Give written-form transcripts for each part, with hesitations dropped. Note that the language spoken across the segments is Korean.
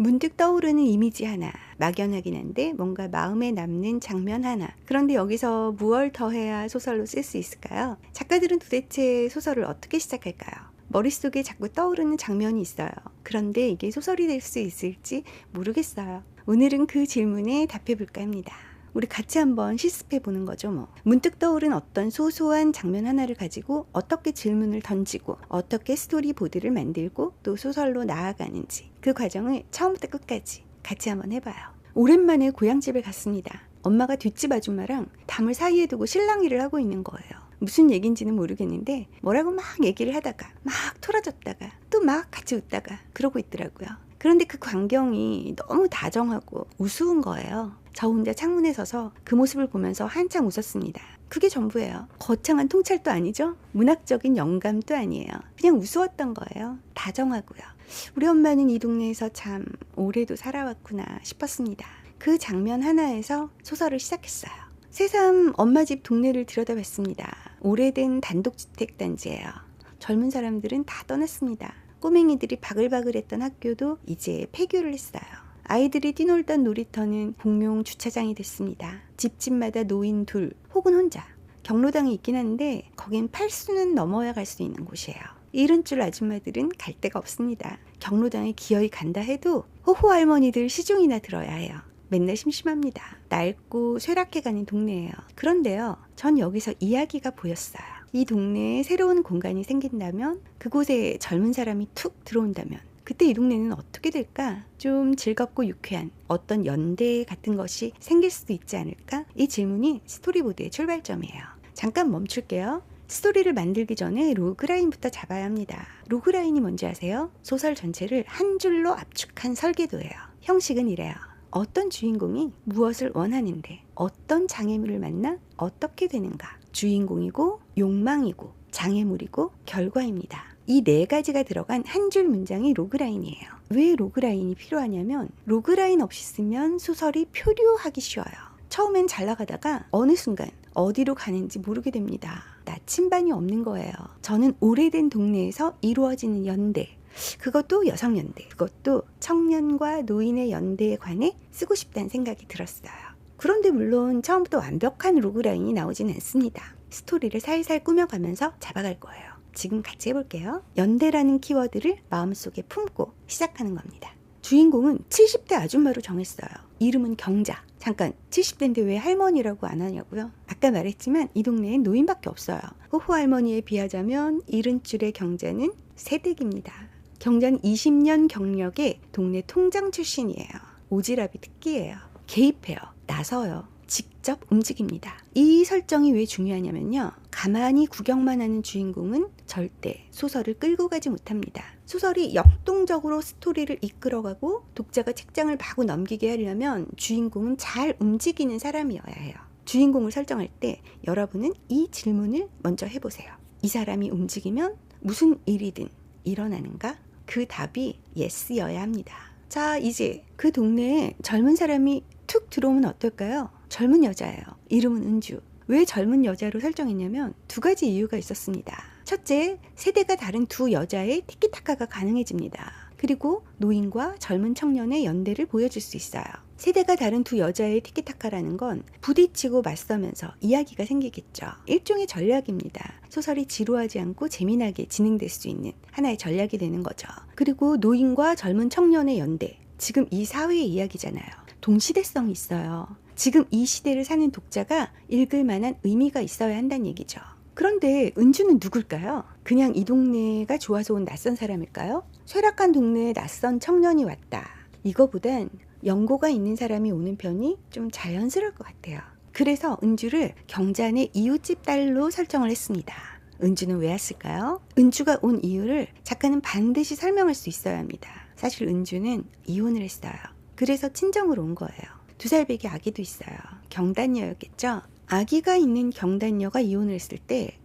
문득 떠오르는 이미지 하나, 막연하긴 한데 뭔가 마음에 남는 장면 하나. 그런데 여기서 무얼 더해야 소설로 쓸 수 있을까요? 작가들은 도대체 소설을 어떻게 시작할까요? 머릿속에 자꾸 떠오르는 장면이 있어요. 그런데 이게 소설이 될 수 있을지 모르겠어요. 오늘은 그 질문에 답해볼까 합니다. 우리 같이 한번 실습해 보는 거죠 뭐. 문득 떠오른 어떤 소소한 장면 하나를 가지고 어떻게 질문을 던지고 어떻게 스토리보드를 만들고 또 소설로 나아가는지 그 과정을 처음부터 끝까지 같이 한번 해봐요. 오랜만에 고향집에 갔습니다. 엄마가 뒷집 아줌마랑 담을 사이에 두고 실랑이를 하고 있는 거예요. 무슨 얘기인지는 모르겠는데 뭐라고 막 얘기를 하다가 막 토라졌다가 또 막 같이 웃다가 그러고 있더라고요. 그런데 그 광경이 너무 다정하고 우스운 거예요. 저 혼자 창문에 서서 그 모습을 보면서 한창 웃었습니다. 그게 전부예요. 거창한 통찰도 아니죠? 문학적인 영감도 아니에요. 그냥 우스웠던 거예요. 다정하고요. 우리 엄마는 이 동네에서 참 오래도 살아왔구나 싶었습니다. 그 장면 하나에서 소설을 시작했어요. 새삼 엄마 집 동네를 들여다봤습니다. 오래된 단독주택 단지예요. 젊은 사람들은 다 떠났습니다. 꼬맹이들이 바글바글했던 학교도 이제 폐교를 했어요. 아이들이 뛰놀던 놀이터는 공용 주차장이 됐습니다. 집집마다 노인 둘 혹은 혼자. 경로당이 있긴 한데 거긴 팔수는 넘어야 갈 수 있는 곳이에요. 이른 줄 아줌마들은 갈 데가 없습니다. 경로당에 기어이 간다 해도 호호 할머니들 시중이나 들어야 해요. 맨날 심심합니다. 낡고 쇠락해가는 동네예요. 그런데요, 전 여기서 이야기가 보였어요. 이 동네에 새로운 공간이 생긴다면, 그곳에 젊은 사람이 툭 들어온다면 그때 이 동네는 어떻게 될까? 좀 즐겁고 유쾌한 어떤 연대 같은 것이 생길 수도 있지 않을까? 이 질문이 스토리보드의 출발점이에요. 잠깐 멈출게요. 스토리를 만들기 전에 로그라인부터 잡아야 합니다. 로그라인이 뭔지 아세요? 소설 전체를 한 줄로 압축한 설계도예요. 형식은 이래요. 어떤 주인공이 무엇을 원하는데 어떤 장애물을 만나 어떻게 되는가? 주인공이고 욕망이고 장애물이고 결과입니다. 이 네 가지가 들어간 한 줄 문장이 로그라인이에요. 왜 로그라인이 필요하냐면 로그라인 없이 쓰면 소설이 표류하기 쉬워요. 처음엔 잘 나가다가 어느 순간 어디로 가는지 모르게 됩니다. 나침반이 없는 거예요. 저는 오래된 동네에서 이루어지는 연대, 그것도 여성연대, 그것도 청년과 노인의 연대에 관해 쓰고 싶다는 생각이 들었어요. 그런데 물론 처음부터 완벽한 로그라인이 나오진 않습니다. 스토리를 살살 꾸며가면서 잡아갈 거예요. 지금 같이 해볼게요. 연대라는 키워드를 마음속에 품고 시작하는 겁니다. 주인공은 70대 아줌마로 정했어요. 이름은 경자. 잠깐, 70대인데 왜 할머니라고 안 하냐고요? 아까 말했지만 이 동네엔 노인밖에 없어요. 호호 할머니에 비하자면 이른 줄의 경자는 새댁입니다. 경자는 20년 경력의 동네 통장 출신이에요. 오지랖이 특기예요. 개입해요. 나서요. 직접 움직입니다. 이 설정이 왜 중요하냐면요. 가만히 구경만 하는 주인공은 절대 소설을 끌고 가지 못합니다. 소설이 역동적으로 스토리를 이끌어가고 독자가 책장을 마구 넘기게 하려면 주인공은 잘 움직이는 사람이어야 해요. 주인공을 설정할 때 여러분은 이 질문을 먼저 해보세요. 이 사람이 움직이면 무슨 일이든 일어나는가? 그 답이 예스여야 합니다. 자, 이제 그 동네에 젊은 사람이 툭 들어오면 어떨까요? 젊은 여자예요. 이름은 은주. 왜 젊은 여자로 설정했냐면 두 가지 이유가 있었습니다. 첫째, 세대가 다른 두 여자의 티키타카가 가능해집니다. 그리고 노인과 젊은 청년의 연대를 보여줄 수 있어요. 세대가 다른 두 여자의 티키타카라는 건 부딪히고 맞서면서 이야기가 생기겠죠. 일종의 전략입니다. 소설이 지루하지 않고 재미나게 진행될 수 있는 하나의 전략이 되는 거죠. 그리고 노인과 젊은 청년의 연대. 지금 이 사회의 이야기잖아요. 동시대성이 있어요. 지금 이 시대를 사는 독자가 읽을 만한 의미가 있어야 한다는 얘기죠. 그런데 은주는 누굴까요? 그냥 이 동네가 좋아서 온 낯선 사람일까요? 쇠락한 동네에 낯선 청년이 왔다. 이거보단 연고가 있는 사람이 오는 편이 좀 자연스러울 것 같아요. 그래서 은주를 경잔의 이웃집 딸로 설정을 했습니다. 은주는 왜 왔을까요? 은주가 온 이유를 작가는 반드시 설명할 수 있어야 합니다. 사실 은주는 이혼을 했어요. 그래서 친정으로 온 거예요. 2살배기 아기도 있어요. 경단녀였겠죠? 아기가 있는 경단녀가 이혼을 했을 때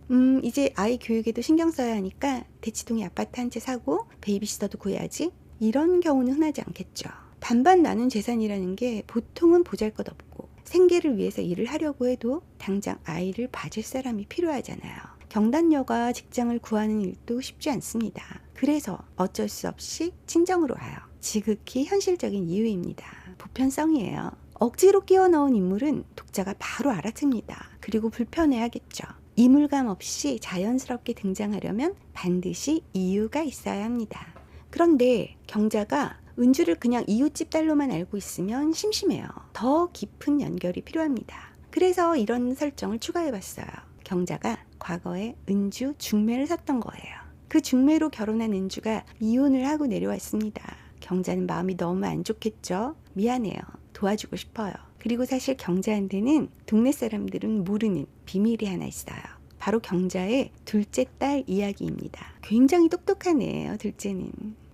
이제 아이 교육에도 신경 써야 하니까 대치동에 아파트 한 채 사고 베이비시터도 구해야지. 이런 경우는 흔하지 않겠죠. 반반 나눈 재산이라는 게 보통은 보잘것없고 생계를 위해서 일을 하려고 해도 당장 아이를 봐줄 사람이 필요하잖아요. 경단녀가 직장을 구하는 일도 쉽지 않습니다. 그래서 어쩔 수 없이 친정으로 와요. 지극히 현실적인 이유입니다. 보편성이에요. 억지로 끼워 넣은 인물은 독자가 바로 알아챕니다. 그리고 불편해하겠죠. 이물감 없이 자연스럽게 등장하려면 반드시 이유가 있어야 합니다. 그런데 경자가 은주를 그냥 이웃집 딸로만 알고 있으면 심심해요. 더 깊은 연결이 필요합니다. 그래서 이런 설정을 추가해봤어요. 경자가 과거에 은주 중매를 샀던 거예요. 그 중매로 결혼한 은주가 이혼을 하고 내려왔습니다. 경자는 마음이 너무 안 좋겠죠? 미안해요. 도와주고 싶어요. 그리고 사실 경자한테는 동네 사람들은 모르는 비밀이 하나 있어요. 바로 경자의 둘째 딸 이야기입니다. 굉장히 똑똑한 애예요, 둘째는.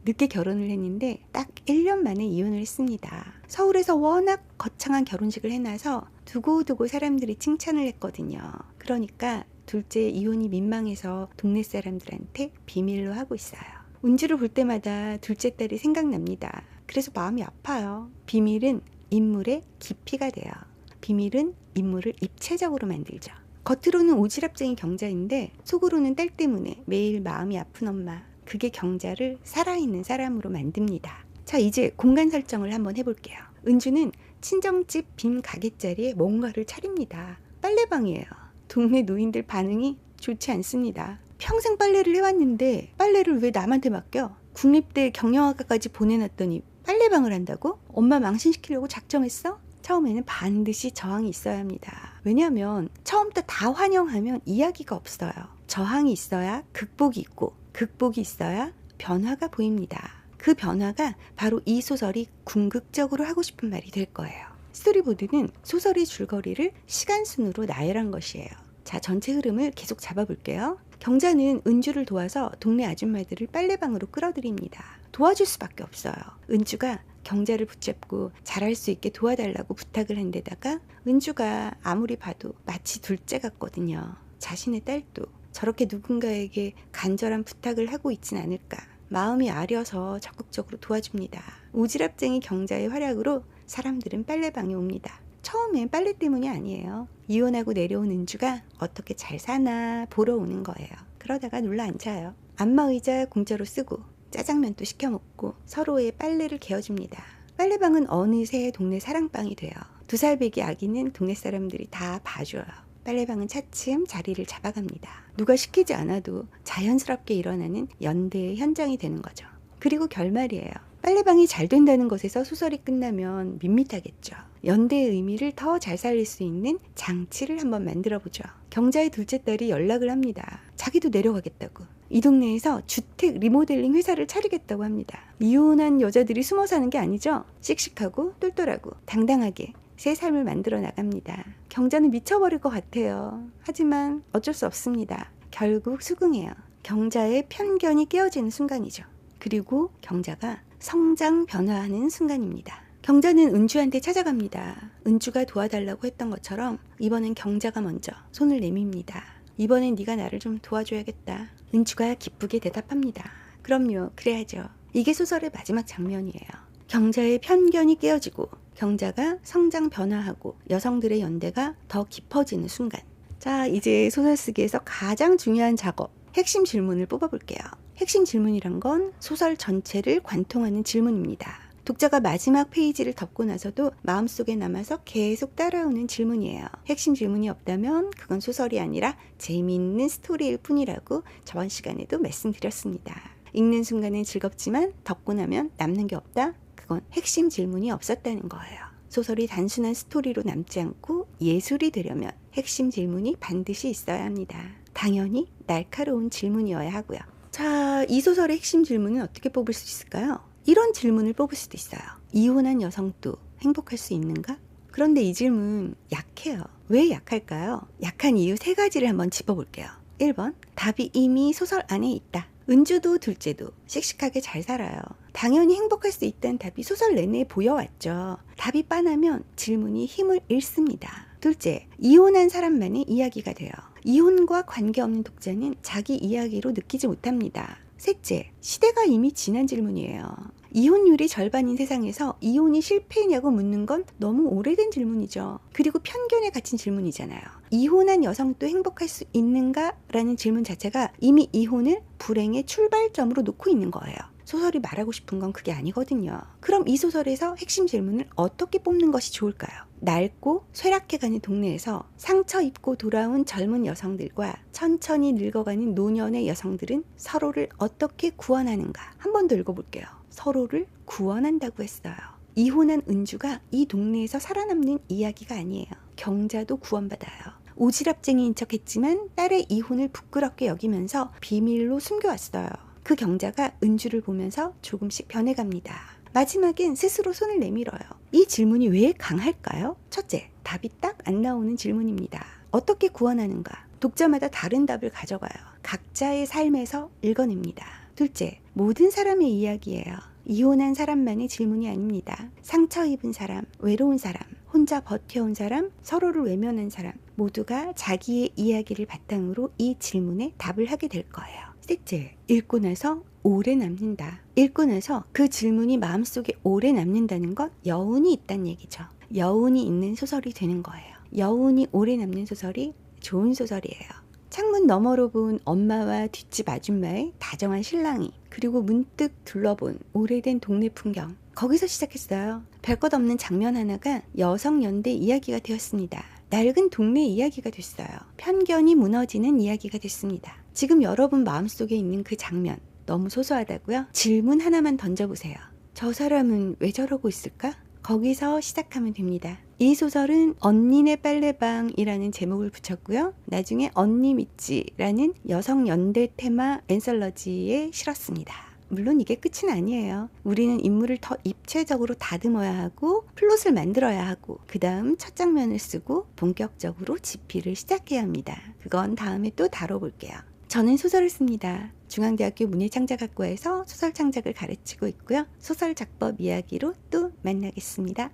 늦게 결혼을 했는데 딱 1년 만에 이혼을 했습니다. 서울에서 워낙 거창한 결혼식을 해놔서 두고두고 사람들이 칭찬을 했거든요. 그러니까 둘째 이혼이 민망해서 동네 사람들한테 비밀로 하고 있어요. 은주를 볼 때마다 둘째 딸이 생각납니다. 그래서 마음이 아파요. 비밀은 인물의 깊이가 돼요. 비밀은 인물을 입체적으로 만들죠. 겉으로는 오지랖쟁이 경자인데 속으로는 딸 때문에 매일 마음이 아픈 엄마. 그게 경자를 살아있는 사람으로 만듭니다. 자, 이제 공간 설정을 한번 해볼게요. 은주는 친정집 빈 가게자리에 뭔가를 차립니다. 빨래방이에요. 동네 노인들 반응이 좋지 않습니다. 평생 빨래를 해왔는데 빨래를 왜 남한테 맡겨? 국립대 경영학과까지 보내놨더니 빨래방을 한다고? 엄마 망신시키려고 작정했어? 처음에는 반드시 저항이 있어야 합니다. 왜냐하면 처음부터 다 환영하면 이야기가 없어요. 저항이 있어야 극복이 있고 극복이 있어야 변화가 보입니다. 그 변화가 바로 이 소설이 궁극적으로 하고 싶은 말이 될 거예요. 스토리보드는 소설의 줄거리를 시간순으로 나열한 것이에요. 자, 전체 흐름을 계속 잡아볼게요. 경자는 은주를 도와서 동네 아줌마들을 빨래방으로 끌어들입니다. 도와줄 수밖에 없어요. 은주가 경자를 붙잡고 잘할 수 있게 도와달라고 부탁을 한 데다가 은주가 아무리 봐도 마치 둘째 같거든요. 자신의 딸도 저렇게 누군가에게 간절한 부탁을 하고 있진 않을까. 마음이 아려서 적극적으로 도와줍니다. 오지랖쟁이 경자의 활약으로 사람들은 빨래방에 옵니다. 처음엔 빨래 때문이 아니에요. 이혼하고 내려온 은주가 어떻게 잘 사나 보러 오는 거예요. 그러다가 눌러 앉아요. 안마의자 공짜로 쓰고 짜장면도 시켜 먹고 서로의 빨래를 개어줍니다. 빨래방은 어느새 동네 사랑방이 돼요. 2살 배기 아기는 동네 사람들이 다 봐줘요. 빨래방은 차츰 자리를 잡아갑니다. 누가 시키지 않아도 자연스럽게 일어나는 연대의 현장이 되는 거죠. 그리고 결말이에요. 빨래방이 잘 된다는 것에서 소설이 끝나면 밋밋하겠죠. 연대의 의미를 더 잘 살릴 수 있는 장치를 한번 만들어보죠. 경자의 둘째 딸이 연락을 합니다. 자기도 내려가겠다고. 이 동네에서 주택 리모델링 회사를 차리겠다고 합니다. 이혼한 여자들이 숨어 사는 게 아니죠. 씩씩하고 똘똘하고 당당하게 새 삶을 만들어 나갑니다. 경자는 미쳐버릴 것 같아요. 하지만 어쩔 수 없습니다. 결국 수긍해요. 경자의 편견이 깨어지는 순간이죠. 그리고 경자가 성장 변화하는 순간입니다. 경자는 은주한테 찾아갑니다. 은주가 도와달라고 했던 것처럼 이번엔 경자가 먼저 손을 내밉니다. 이번엔 네가 나를 좀 도와줘야겠다. 은주가 기쁘게 대답합니다. 그럼요, 그래야죠. 이게 소설의 마지막 장면이에요. 경자의 편견이 깨어지고 경자가 성장 변화하고 여성들의 연대가 더 깊어지는 순간. 자, 이제 소설 쓰기에서 가장 중요한 작업, 핵심 질문을 뽑아볼게요. 핵심 질문이란 건 소설 전체를 관통하는 질문입니다. 독자가 마지막 페이지를 덮고 나서도 마음속에 남아서 계속 따라오는 질문이에요. 핵심 질문이 없다면 그건 소설이 아니라 재미있는 스토리일 뿐이라고 저번 시간에도 말씀드렸습니다. 읽는 순간은 즐겁지만 덮고 나면 남는 게 없다? 그건 핵심 질문이 없었다는 거예요. 소설이 단순한 스토리로 남지 않고 예술이 되려면 핵심 질문이 반드시 있어야 합니다. 당연히 날카로운 질문이어야 하고요. 자, 이 소설의 핵심 질문은 어떻게 뽑을 수 있을까요? 이런 질문을 뽑을 수도 있어요. 이혼한 여성도 행복할 수 있는가? 그런데 이 질문 약해요. 왜 약할까요? 약한 이유 3가지를 한번 짚어볼게요. 1번, 답이 이미 소설 안에 있다. 은주도 둘째도 씩씩하게 잘 살아요. 당연히 행복할 수 있다는 답이 소설 내내 보여왔죠. 답이 빤하면 질문이 힘을 잃습니다. 둘째, 이혼한 사람만의 이야기가 돼요. 이혼과 관계없는 독자는 자기 이야기로 느끼지 못합니다. 셋째, 시대가 이미 지난 질문이에요. 이혼율이 절반인 세상에서 이혼이 실패냐고 묻는 건 너무 오래된 질문이죠. 그리고 편견에 갇힌 질문이잖아요. 이혼한 여성도 행복할 수 있는가? 라는 질문 자체가 이미 이혼을 불행의 출발점으로 놓고 있는 거예요. 소설이 말하고 싶은 건 그게 아니거든요. 그럼 이 소설에서 핵심 질문을 어떻게 뽑는 것이 좋을까요? 낡고 쇠락해가는 동네에서 상처 입고 돌아온 젊은 여성들과 천천히 늙어가는 노년의 여성들은 서로를 어떻게 구원하는가? 한 번 더 읽어볼게요. 서로를 구원한다고 했어요. 이혼한 은주가 이 동네에서 살아남는 이야기가 아니에요. 경자도 구원받아요. 오지랖쟁이인 척했지만 딸의 이혼을 부끄럽게 여기면서 비밀로 숨겨왔어요. 그 경자가 은주를 보면서 조금씩 변해갑니다. 마지막엔 스스로 손을 내밀어요. 이 질문이 왜 강할까요? 첫째, 답이 딱 안 나오는 질문입니다. 어떻게 구원하는가? 독자마다 다른 답을 가져가요. 각자의 삶에서 읽어냅니다. 둘째, 모든 사람의 이야기예요. 이혼한 사람만의 질문이 아닙니다. 상처 입은 사람, 외로운 사람, 혼자 버텨온 사람, 서로를 외면한 사람 모두가 자기의 이야기를 바탕으로 이 질문에 답을 하게 될 거예요. 셋째, 읽고 나서 오래 남는다. 읽고 나서 그 질문이 마음속에 오래 남는다는 건 여운이 있다는 얘기죠. 여운이 있는 소설이 되는 거예요. 여운이 오래 남는 소설이 좋은 소설이에요. 창문 너머로 본 엄마와 뒷집 아줌마의 다정한 신랑이, 그리고 문득 둘러본 오래된 동네 풍경, 거기서 시작했어요. 별것 없는 장면 하나가 여성 연대 이야기가 되었습니다. 낡은 동네 이야기가 됐어요. 편견이 무너지는 이야기가 됐습니다. 지금 여러분 마음속에 있는 그 장면 너무 소소하다고요? 질문 하나만 던져보세요. 저 사람은 왜 저러고 있을까? 거기서 시작하면 됩니다. 이 소설은 언니네 빨래방이라는 제목을 붙였고요. 나중에 언니 믿지라는 여성 연대 테마 앤솔러지에 실었습니다. 물론 이게 끝은 아니에요. 우리는 인물을 더 입체적으로 다듬어야 하고 플롯을 만들어야 하고 그 다음 첫 장면을 쓰고 본격적으로 집필을 시작해야 합니다. 그건 다음에 또 다뤄볼게요. 저는 소설을 씁니다. 중앙대학교 문예창작학과에서 소설 창작을 가르치고 있고요. 소설 작법 이야기로 또 만나겠습니다.